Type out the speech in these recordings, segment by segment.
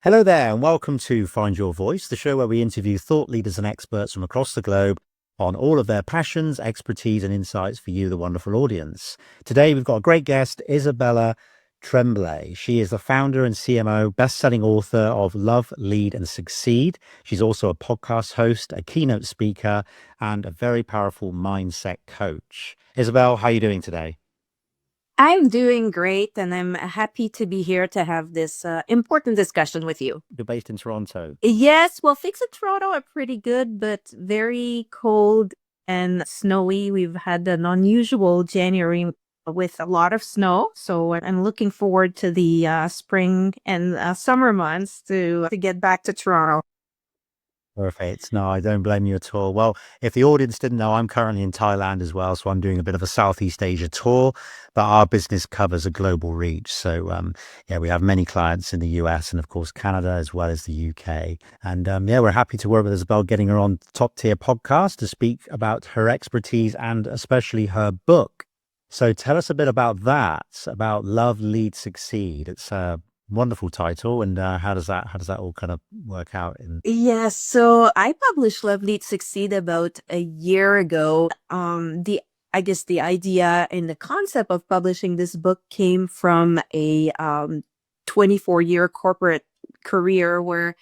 Hello there, and welcome to Find Your Voice, the show where we interview thought leaders and experts from across the globe on all of their passions, expertise, and insights for you, the wonderful audience. Today, we've got a great guest, Isabelle Tremblay. She is the founder and CMO, best-selling author of Love, Lead, and Succeed. She's also a podcast host, a keynote speaker, and a very powerful mindset coach. Isabelle, how are you doing today? I'm doing great, and I'm happy to be here to have this important discussion with you. You're based in Toronto. Yes, well, things in Toronto are pretty good, but very cold and snowy. We've had an unusual January with a lot of snow, so I'm looking forward to the spring and summer months to get back to Toronto. Perfect. No, I don't blame you at all. Well, if the audience didn't know, I'm currently in Thailand as well. So I'm doing a bit of a Southeast Asia tour, but our business covers a global reach. So, yeah, we have many clients in the US and, of course, Canada as well as the UK. And yeah, we're happy to work with Isabelle, getting her on top tier podcast to speak about her expertise and especially her book. So tell us a bit about that, about Love, Lead, Succeed. It's a wonderful title. And how does that all kind of work out in? Yes, so I published Love Lead Succeed about a year ago. I guess the idea and the concept of publishing this book came from a 24-year corporate career where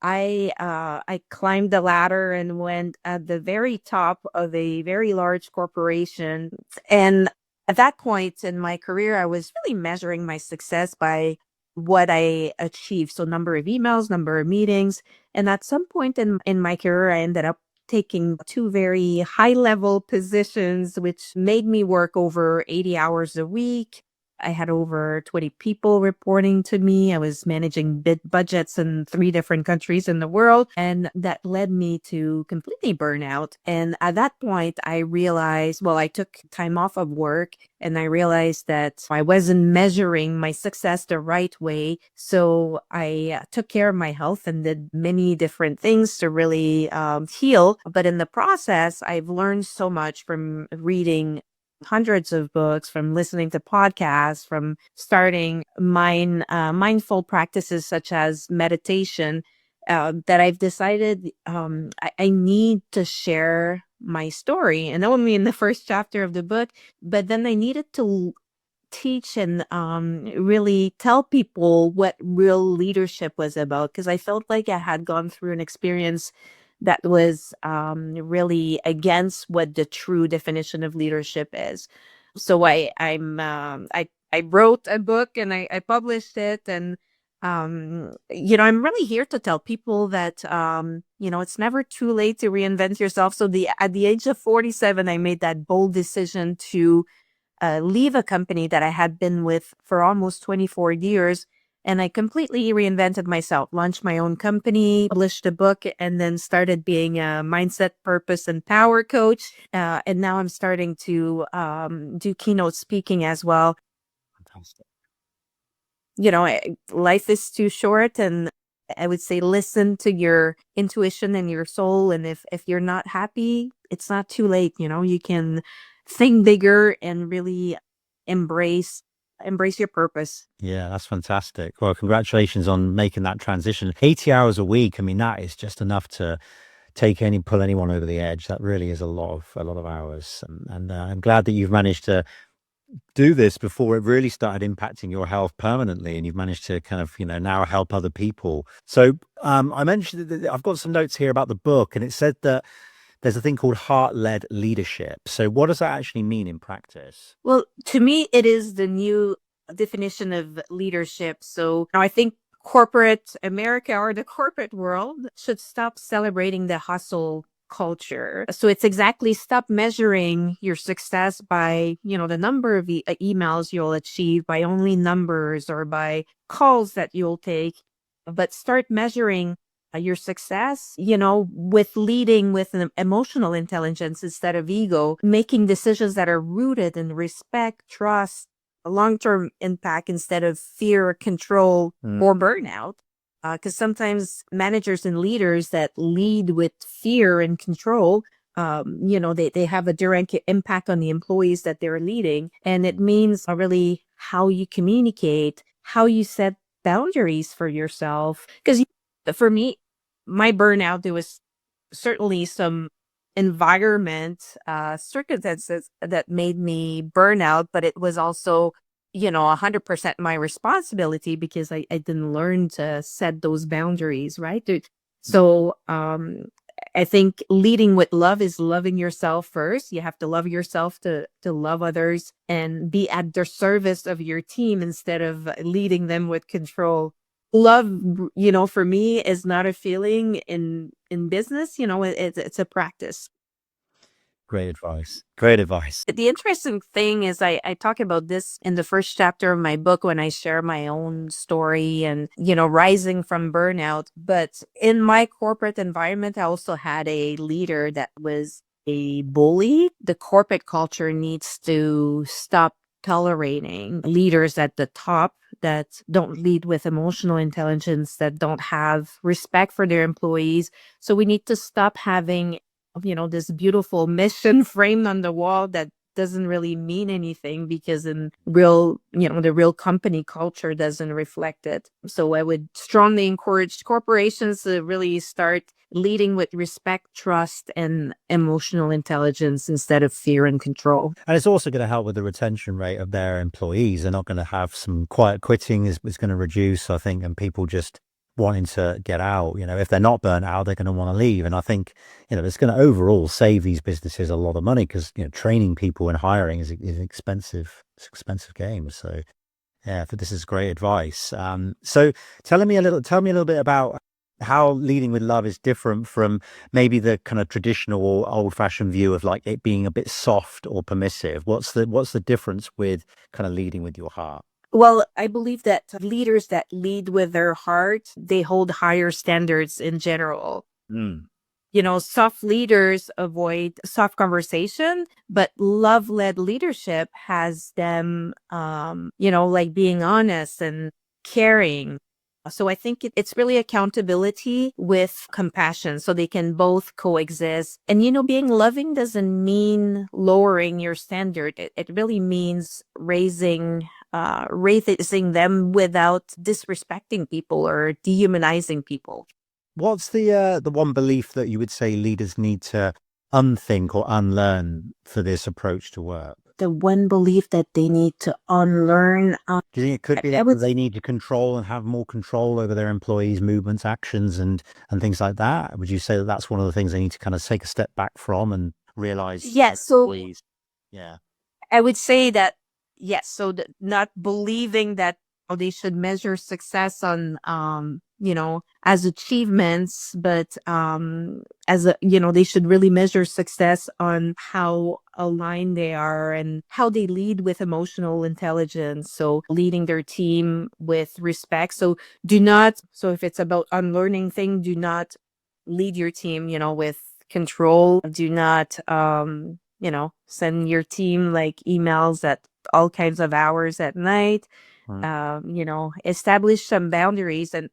I climbed the ladder and went at the very top of a very large corporation. And at that point in my career, I was really measuring my success by what I achieved. So number of emails, number of meetings. And at some point in my career, I ended up taking two very high level positions, which made me work over 80 hours a week. I had over 20 people reporting to me. I was managing bid budgets in 3 different countries in the world. And that led me to completely burnout. And at that point, I realized, well, I took time off of work and I realized that I wasn't measuring my success the right way. So I took care of my health and did many different things to really heal. But in the process, I've learned so much from reading hundreds of books, from listening to podcasts, from starting mindful practices such as meditation, that I've decided I need to share my story. And only in the first chapter of the book, but then I needed to teach and really tell people what real leadership was about, because I felt like I had gone through an experience that was really against what the true definition of leadership is. So I wrote a book and I published it, and I'm really here to tell people that it's never too late to reinvent yourself. So the at the age of 47, I made that bold decision to leave a company that I had been with for almost 24 years. And I completely reinvented myself, launched my own company, published a book, and then started being a mindset, purpose, and power coach. And now I'm starting to do keynote speaking as well. Fantastic. Life is too short, and I would say listen to your intuition and your soul. And if you're not happy, it's not too late. You can think bigger and really embrace embrace your purpose. Yeah, that's fantastic. Well, congratulations on making that transition. 80 hours a week. I mean, that is just enough to pull anyone over the edge. That really is a lot of hours. And I'm glad that you've managed to do this before it really started impacting your health permanently, and you've managed to kind of, now help other people. So, I mentioned that I've got some notes here about the book, and it said that there's a thing called heart-led leadership. So what does that actually mean in practice? Well, to me, it is the new definition of leadership. So I think corporate America or the corporate world should stop celebrating the hustle culture. So it's exactly stop measuring your success by, the number of emails you'll achieve, by only numbers or by calls that you'll take, but start measuring your success, with leading with an emotional intelligence instead of ego, making decisions that are rooted in respect, trust, a long-term impact instead of fear, control, or burnout. Because sometimes managers and leaders that lead with fear and control, they have a direct impact on the employees that they're leading. And it means really how you communicate, how you set boundaries for yourself. Because for me, my burnout, there was certainly some environment, circumstances that made me burn out, but it was also, 100% my responsibility because I didn't learn to set those boundaries, right? So, I think leading with love is loving yourself first. You have to love yourself to love others and be at the service of your team instead of leading them with control. Love, for me is not a feeling in business, it's a practice. Great advice. Great advice. The interesting thing is I talk about this in the first chapter of my book when I share my own story and, rising from burnout. But in my corporate environment, I also had a leader that was a bully. The corporate culture needs to stop tolerating leaders at the top that don't lead with emotional intelligence, that don't have respect for their employees. So we need to stop having this beautiful mission framed on the wall that doesn't really mean anything because in real, the real company culture doesn't reflect it. So I would strongly encourage corporations to really start leading with respect, trust, and emotional intelligence instead of fear and control. And it's also going to help with the retention rate of their employees. They're not going to have some quiet quitting is going to reduce, I think, and people just wanting to get out. If they're not burnt out, they're going to want to leave. And I think, it's going to overall save these businesses a lot of money because, training people and hiring is expensive. It's an expensive game. So yeah, this is great advice. So tell me a little bit about how leading with love is different from maybe the kind of traditional or old-fashioned view of like it being a bit soft or permissive. What's the difference with kind of leading with your heart? Well, I believe that leaders that lead with their heart, they hold higher standards in general. Mm. Soft leaders avoid soft conversation, but love led leadership has them, like being honest and caring. So I think it's really accountability with compassion so they can both coexist. And, being loving doesn't mean lowering your standard. It really means raising them without disrespecting people or dehumanizing people. What's the one belief that you would say leaders need to unthink or unlearn for this approach to work? The one belief that they need to unlearn. Do you think it could be I that would, they need to control and have more control over their employees' movements, actions, and things like that? Would you say that that's one of the things they need to kind of take a step back from and realize yes. as So employees? Yeah. I would say that yes. So not believing that they should measure success on, as achievements, but as they should really measure success on how aligned they are and how they lead with emotional intelligence. So leading their team with respect. So do not. So if it's about unlearning thing, do not lead your team, with control. Do not, send your team like emails at all kinds of hours at night. Mm. Establish some boundaries, and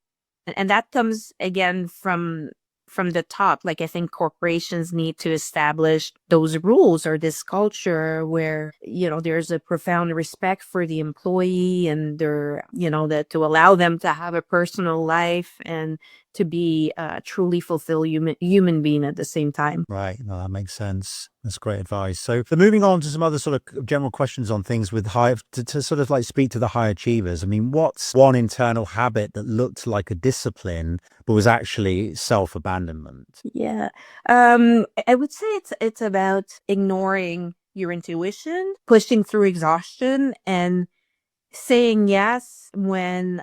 that comes again from the top. Like I think corporations need to establish those rules or this culture where there's a profound respect for the employee and they're that to allow them to have a personal life and to be a truly fulfilled human being at the same time. Right. No, that makes sense. That's great advice. So moving on to some other sort of general questions on things with to sort of like speak to the high achievers. I mean, what's one internal habit that looked like a discipline, but was actually self-abandonment? Yeah. I would say it's about ignoring your intuition, pushing through exhaustion, and saying yes when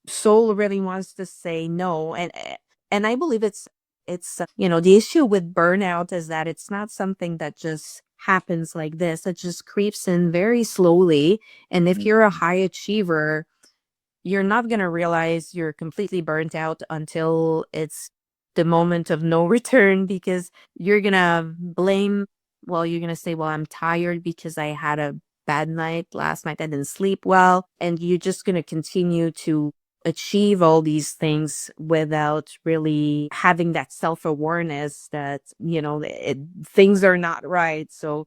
soul really wants to say no. And I believe it's the issue with burnout is that it's not something that just happens like this. It just creeps in very slowly. And if you're a high achiever, you're not going to realize you're completely burnt out until it's the moment of no return because you're going to you're going to say, well, I'm tired because I had a bad night last night. I didn't sleep well. And you're just going to continue to achieve all these things without really having that self-awareness that, things are not right. So,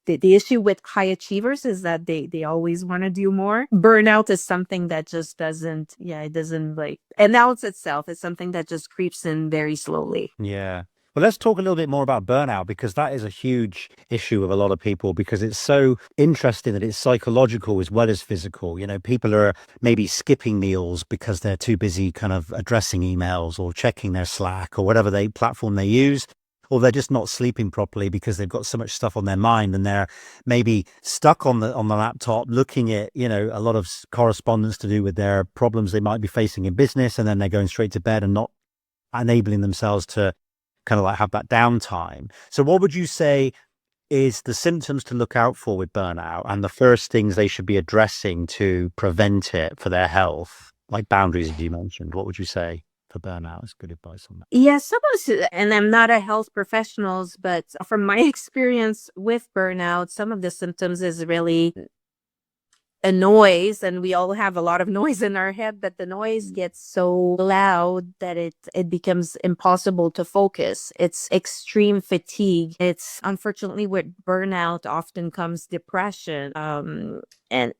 the issue with high achievers is that they always want to do more. Burnout is something that just doesn't, it doesn't like announce itself. It's something that just creeps in very slowly. Yeah. Well, let's talk a little bit more about burnout because that is a huge issue with a lot of people because it's so interesting that it's psychological as well as physical. People are maybe skipping meals because they're too busy kind of addressing emails or checking their Slack or whatever platform they use. Or they're just not sleeping properly because they've got so much stuff on their mind and they're maybe stuck on the laptop looking at, a lot of correspondence to do with their problems they might be facing in business. And then they're going straight to bed and not enabling themselves to kind of like have that downtime. So what would you say is the symptoms to look out for with burnout and the first things they should be addressing to prevent it for their health, like boundaries, as you mentioned? What would you say for burnout? Is good advice on that. Yeah, and I'm not a health professional, but from my experience with burnout, some of the symptoms is really a noise, and we all have a lot of noise in our head, but the noise gets so loud that it becomes impossible to focus. It's extreme fatigue. It's unfortunately with burnout often comes depression. And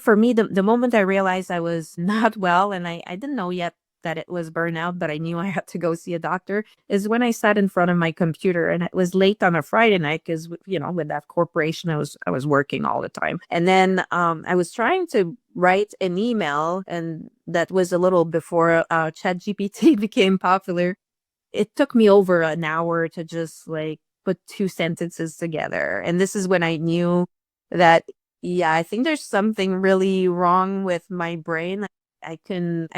for me, the moment I realized I was not well, and I didn't know yet that it was burnout, but I knew I had to go see a doctor, is when I sat in front of my computer, and it was late on a Friday night because, with that corporation, I was working all the time. And then I was trying to write an email, and that was a little before ChatGPT became popular. It took me over an hour to just like put two sentences together. And this is when I knew that, yeah, I think there's something really wrong with my brain. I can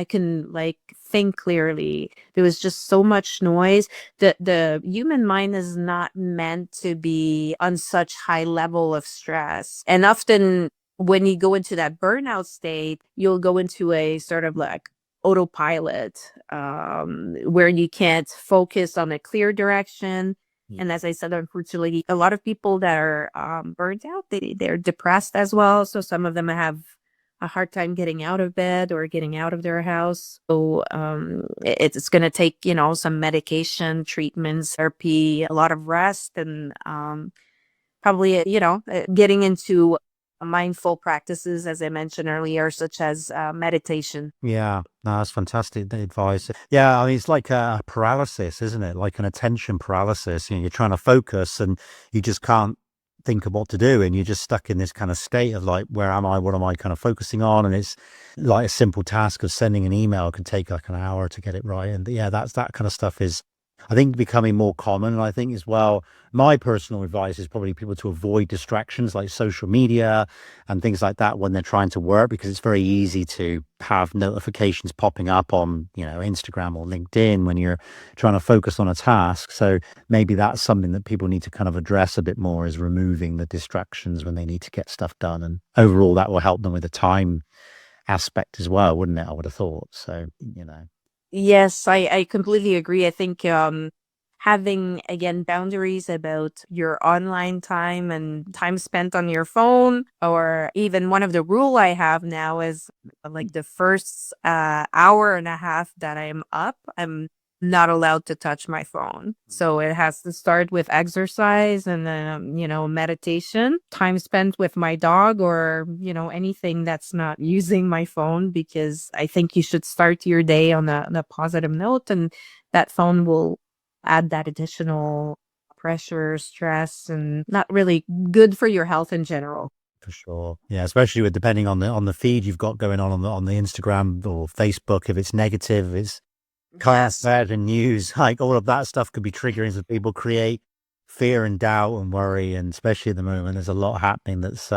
like think clearly. There was just so much noise. The human mind is not meant to be on such high level of stress. And often when you go into that burnout state, you'll go into a sort of like autopilot, where you can't focus on a clear direction. And as I said, unfortunately, a lot of people that are burnt out, they're depressed as well. So some of them have a hard time getting out of bed or getting out of their house. So it's going to take, some medication, treatments, therapy, a lot of rest, and probably, getting into mindful practices, as I mentioned earlier, such as meditation. Yeah, no, that's fantastic advice. Yeah, I mean, it's like a paralysis, isn't it? Like an attention paralysis. You're trying to focus and you just can't think of what to do. And you're just stuck in this kind of state of like, where am I? What am I kind of focusing on? And it's like a simple task of sending an email can take like an hour to get it right. And yeah, that kind of stuff is, I think, becoming more common. And I think as well, my personal advice is probably people to avoid distractions like social media and things like that when they're trying to work, because it's very easy to have notifications popping up on, Instagram or LinkedIn when you're trying to focus on a task. So maybe that's something that people need to kind of address a bit more, is removing the distractions when they need to get stuff done. And overall, that will help them with the time aspect as well, wouldn't it? I would have thought. So. Yes, I completely agree. I think having, again, boundaries about your online time and time spent on your phone, or even one of the rule I have now is like the first hour and a half that I'm up, I'm not allowed to touch my phone. So it has to start with exercise and then, meditation, time spent with my dog, or, anything that's not using my phone, because I think you should start your day on a positive note, and that phone will add that additional pressure, stress, and not really good for your health in general. For sure. Yeah, especially with depending on the feed you've got going on the Instagram or Facebook. If it's negative, if it's Yes. bad and news, like all of that stuff could be triggering, so people create fear and doubt and worry. And especially at the moment, there's a lot happening that's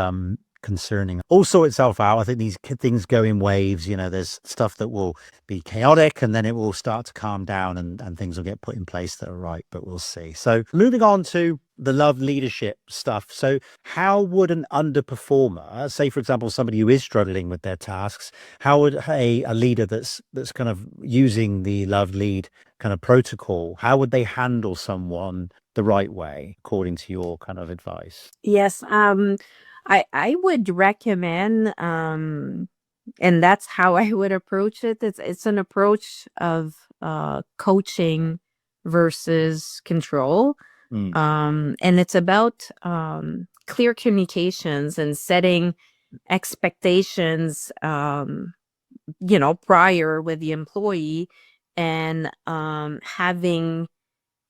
concerning. All sort itself out. I think these things go in waves. There's stuff that will be chaotic and then it will start to calm down and things will get put in place that are right, but we'll see. So moving on to the love leadership stuff. So how would an underperformer, say for example, somebody who is struggling with their tasks, how would a leader that's kind of using the love lead kind of protocol, how would they handle someone the right way, according to your kind of advice? Yes. I would recommend, And that's how I would approach it. It's an approach of coaching versus control. Mm. And it's about clear communications and setting expectations, prior with the employee, and having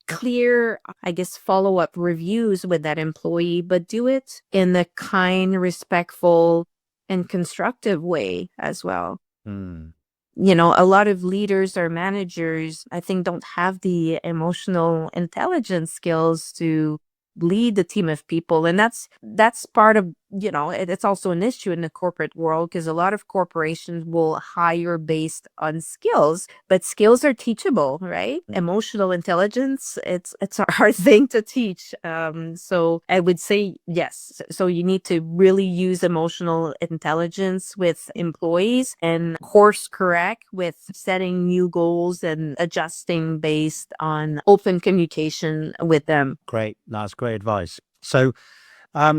clear, I guess, follow up reviews with that employee, but do it in a kind, respectful, and constructive way as well. Mm. A lot of leaders or managers, I think, don't have the emotional intelligence skills to lead the team of people. And that's part of, it's also an issue in the corporate world, because a lot of corporations will hire based on skills, but skills are teachable, right? Emotional intelligence, it's a hard thing to teach. So I would say yes. So you need to really use emotional intelligence with employees and course correct with setting new goals and adjusting based on open communication with them. Great. That's great advice. So,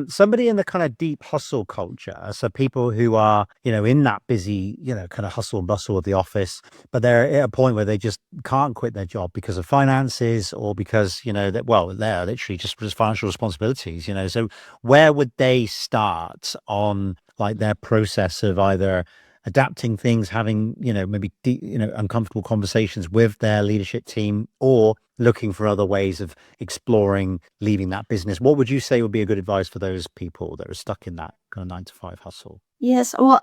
somebody in the kind of deep hustle culture, so people who are, in that busy, kind of hustle and bustle of the office, but they're at a point where they just can't quit their job because of finances or because, they're literally just financial responsibilities. So where would they start on like their process of either adapting things, having, maybe uncomfortable conversations with their leadership team, or looking for other ways of exploring leaving that business? What would you say would be a good advice for those people that are stuck in that kind of 9 to 5 hustle? Yes. Well,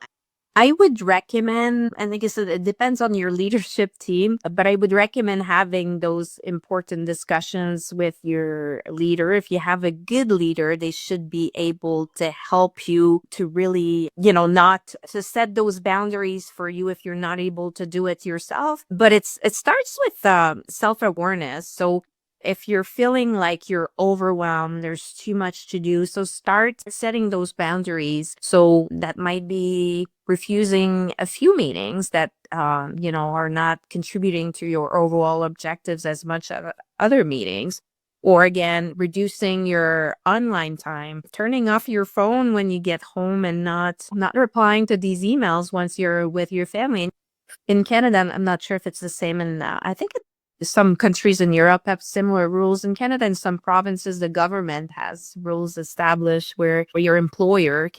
I would recommend, and I guess it depends on your leadership team, but I would recommend having those important discussions with your leader. If you have a good leader, they should be able to help you to really, not to set those boundaries for you if you're not able to do it yourself. But it starts with self-awareness. So if you're feeling like you're overwhelmed, there's too much to do. So start setting those boundaries. So that might be refusing a few meetings that, are not contributing to your overall objectives as much as other meetings. Or again, reducing your online time, turning off your phone when you get home, and not replying to these emails once you're with your family. In Canada, I'm not sure if it's the same. And I think some countries in Europe have similar rules. In Canada, in some provinces, the government has rules established where your employer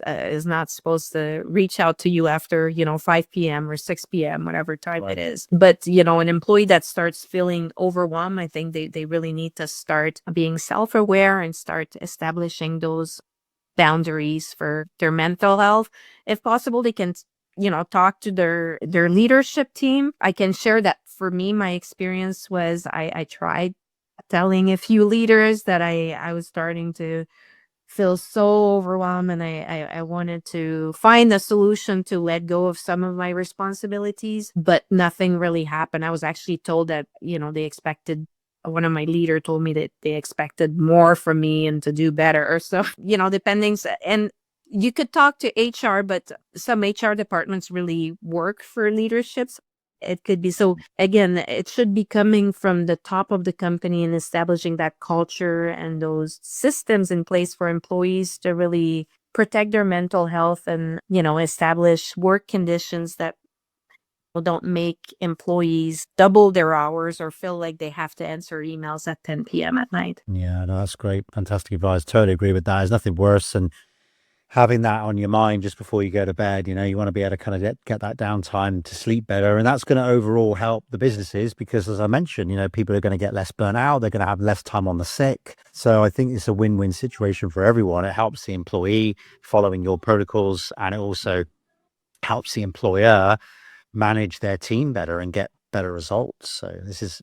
is not supposed to reach out to you after, 5 p.m. or 6 p.m., whatever time it Right. is. But, an employee that starts feeling overwhelmed, I think they really need to start being self-aware and start establishing those boundaries for their mental health. If possible, they can, talk to their leadership team. I can share that for me, my experience was I tried telling a few leaders that I was starting to feel so overwhelmed, and I wanted to find a solution to let go of some of my responsibilities, but nothing really happened. I was actually told that, they expected, one of my leader told me that they expected more from me and to do better. Or so, depending. And you could talk to HR, but some HR departments really work for leaderships. It could be. So again, it should be coming from the top of the company and establishing that culture and those systems in place for employees to really protect their mental health and, establish work conditions that don't make employees double their hours or feel like they have to answer emails at 10 p.m. at night. Yeah, no, that's great. Fantastic advice. Totally agree with that. There's nothing worse than having that on your mind just before you go to bed. You want to be able to kind of get that downtime to sleep better. And that's going to overall help the businesses because, as I mentioned, people are going to get less burnout. They're going to have less time on the sick. So I think it's a win-win situation for everyone. It helps the employee following your protocols, and it also helps the employer manage their team better and get better results. So this is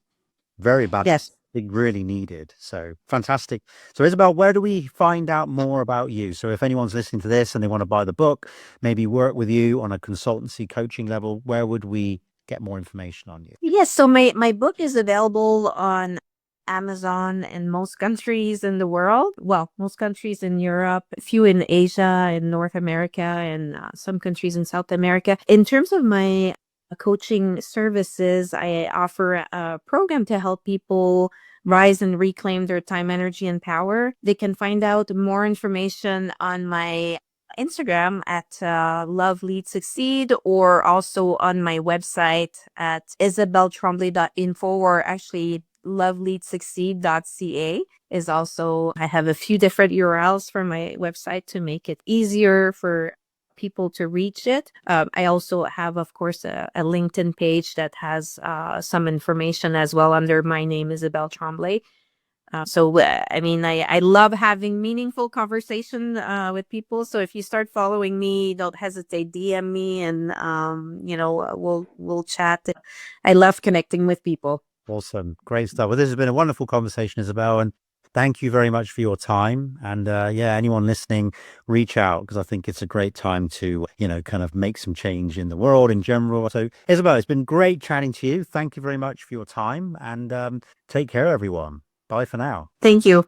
very bad. Yes. Really needed. So fantastic. So Isabelle, where do we find out more about you? So if anyone's listening to this and they want to buy the book, maybe work with you on a consultancy coaching level, where would we get more information on you? Yes. So my book is available on Amazon in most countries in the world. Well, most countries in Europe, a few in Asia and North America, and some countries in South America. In terms of my coaching services, I offer a program to help people rise and reclaim their time, energy, and power. They can find out more information on my Instagram at Love Lead Succeed, or also on my website at isabelletremblay.info, or actually loveleadsucceed.ca is also, I have a few different URLs for my website to make it easier for people to reach it. I also have, of course, a LinkedIn page that has some information as well under my name, Isabelle Tremblay. I love having meaningful conversation with people. So if you start following me, don't hesitate, DM me, and we'll chat. I love connecting with people. Awesome. Great stuff. Well, this has been a wonderful conversation, Isabelle, and thank you very much for your time. And yeah, anyone listening, reach out, because I think it's a great time to, kind of make some change in the world in general. So, Isabelle, it's been great chatting to you. Thank you very much for your time, and take care, everyone. Bye for now. Thank you.